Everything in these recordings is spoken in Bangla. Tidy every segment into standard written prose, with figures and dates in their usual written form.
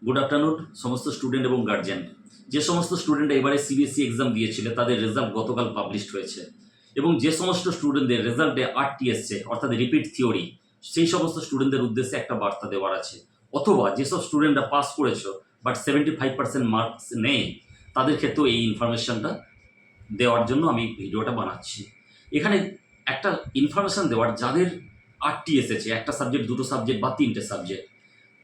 গুড আফটারনুন সমস্ত স্টুডেন্ট এবং গার্জিয়ান। যে সমস্ত স্টুডেন্ট এবারে সিবিএসসি এক্সাম দিয়েছিল তাদের রেজাল্ট গতকাল পাবলিশড হয়েছে এবং যে সমস্ত স্টুডেন্টদের রেজাল্টে 8টি এসছে অর্থাৎ রিপিট থিওরি, সেই সমস্ত স্টুডেন্টদের উদ্দেশ্যে একটা বার্তা দেওয়ার আছে। অথবা যেসব স্টুডেন্টরা পাস করেছো বাট 75% মার্কস নেই, তাদের ক্ষেত্রেও এই ইনফরমেশনটা দেওয়ার জন্য আমি ভিডিওটা বানাচ্ছি। এখানে একটা ইনফরমেশন দেওয়ার, যাদের 8টি এসেছে, একটা সাবজেক্ট, দুটো সাবজেক্ট বা 3টে সাবজেক্ট,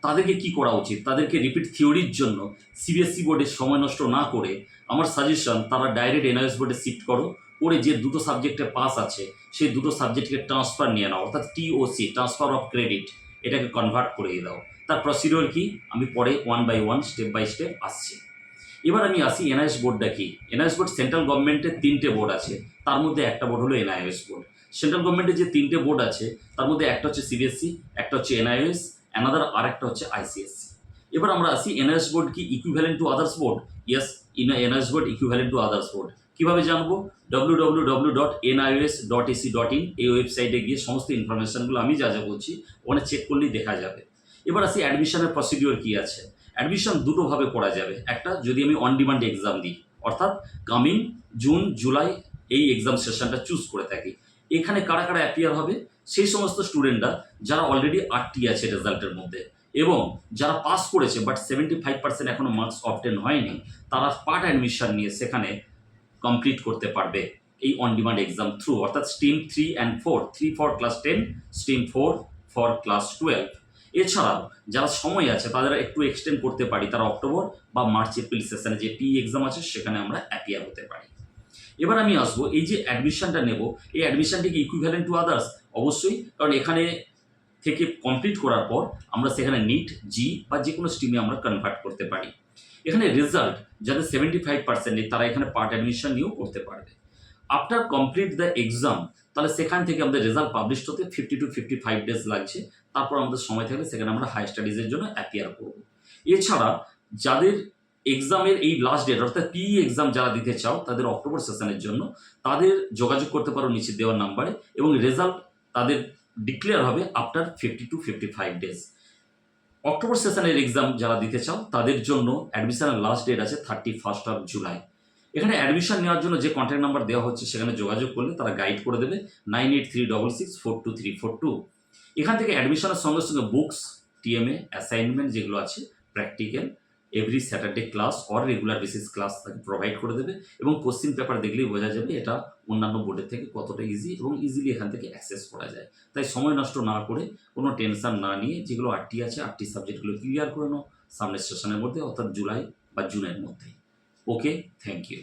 তাদেরকে কি করা উচিত? তাদেরকে রিপিট থিওরির জন্য সিবিএসসি বোর্ডে সময় নষ্ট না করে আমার সাজেশন, তারা ডাইরেক্ট এনআইএস বোর্ডে শিফট করো, করে যে দুটো সাবজেক্টে পাস আছে সেই দুটো সাবজেক্টকে ট্রান্সফার নিয়ে নাও, অর্থাৎ টিওসি, ট্রান্সফার অফ ক্রেডিট, এটাকে কনভার্ট করে দাও। তার প্রসিডিওর কি আমি পরে 1 বাই 1 স্টেপ বাই স্টেপ আসছি। এবার আমি আসি এনআইএস বোর্ডটা কি। এনআইএস বোর্ড সেন্ট্রাল গভর্নমেন্টের 3টে বোর্ড আছে, তার মধ্যে একটা বোর্ড হলো এনআইএস বোর্ড। সেন্ট্রাল গভর্নমেন্টের যে 3টে বোর্ড আছে তার মধ্যে একটা হচ্ছে সিবিএসসি, একটা হচ্ছে এনআইএস, অ্যানাদার আর একটা হচ্ছে আইসিএসসি। এবার আমরা আসি এনআইএস বোর্ড কি equivalent to others board? Yes, NIS board equivalent to others board. কীভাবে জানবো? www.nis.ac.in এই ওয়েবসাইটে গিয়ে সমস্ত ইনফরমেশনগুলো আমি যা যা বলছি ওখানে চেক করলেই দেখা যাবে। এবার আসি অ্যাডমিশনের প্রসিডিওর কী আছে। অ্যাডমিশন দুটোভাবে করা যাবে। একটা, যদি আমি অন ডিমান্ড এক্সাম দিই, অর্থাৎ কামিং জুন জুলাই এই এক্সাম সেশনটা চুজ করে থাকি, এখানে কারা কারা অ্যাপিয়ার হবে? সেই সমস্ত স্টুডেন্টরা যারা অলরেডি 8টি আছে রেজাল্টের মধ্যে এবং যারা পাস করেছে বাট 75% এখনও মার্কস অবটেন হয়নি, তারা পার্ট অ্যাডমিশন নিয়ে সেখানে কমপ্লিট করতে পারবে এই অন ডিমান্ড এক্সাম থ্রু, অর্থাৎ stream 3 and 4, 3 for class 10, stream 4 for class 12। এছাড়াও যারা সময় আছে তাদের একটু এক্সটেন্ড করতে পারি, তারা অক্টোবর বা মার্চ এপ্রিল সেশনে যে টি এক্সাম আছে সেখানে আমরা অ্যাপিয়ার হতে পারি। এবার আমি আসবো, এই যে অ্যাডমিশনটা নেব, এই অ্যাডমিশনটি কি ইকুইভ্যালেন্ট টু আদার্স? অবশ্যই, কারণ এখানে থেকে কমপ্লিট করার পর আমরা সেখানে নিট, জি বা যে কোনো স্ট্রিমে আমরা কনভার্ট করতে পারি। এখানে রেজাল্ট যাদের 75% নেই তারা এখানে পার্ট অ্যাডমিশন নিয়েও করতে পারবে। আফটার কমপ্লিট দ্য এক্সাম, তাহলে সেখান থেকে আমাদের রেজাল্ট পাবলিশ হতে 50 to 55 ডেজ লাগছে। তারপর আমাদের সময় থাকলে সেখানে আমরা হাই স্টাডিজের জন্য অ্যাপিয়ার করব। এছাড়া যাদের এক্সামের এই লাস্ট ডেট, অর্থাৎ পিই এক্সাম যারা দিতে চাও তাদের অক্টোবর সেশনের জন্য, তাদের যোগাযোগ করতে পারো নিচে দেওয়ার নাম্বারে এবং রেজাল্ট তাদের ডিক্লেয়ার হবে আফটার 50 to 55 ডেজ। অক্টোবর সেশনের এক্সাম যারা দিতে চাও তাদের জন্য অ্যাডমিশনের লাস্ট ডেট আছে 31 জুলাই। এখানে অ্যাডমিশন নেওয়ার জন্য যে কন্ট্যাক্ট নাম্বার দেওয়া হচ্ছে সেখানে যোগাযোগ করলে তারা গাইড করে দেবে 9836642342। এখান থেকে অ্যাডমিশনের সঙ্গে সঙ্গে বুকস, টিএমএ, অ্যাসাইনমেন্ট যেগুলো আছে, practical, every Saturday class or regular basis class তাকে প্রোভাইড করে দেবে এবং কোশ্চিন পেপার দেখলেই বোঝা যাবে এটা অন্যান্য বোর্ডের থেকে কতটা ইজি এবং ইজিলি এখান থেকে অ্যাক্সেস করা যায়। তাই সময় নষ্ট না করে, কোনো টেনশন না নিয়ে, যেগুলো 8টি আছে 8টি সাবজেক্টগুলো ক্লিয়ার করে নাও সামনের সেশনের মধ্যে, অর্থাৎ জুলাই বা জুনের মধ্যে। ওকে, থ্যাংক ইউ।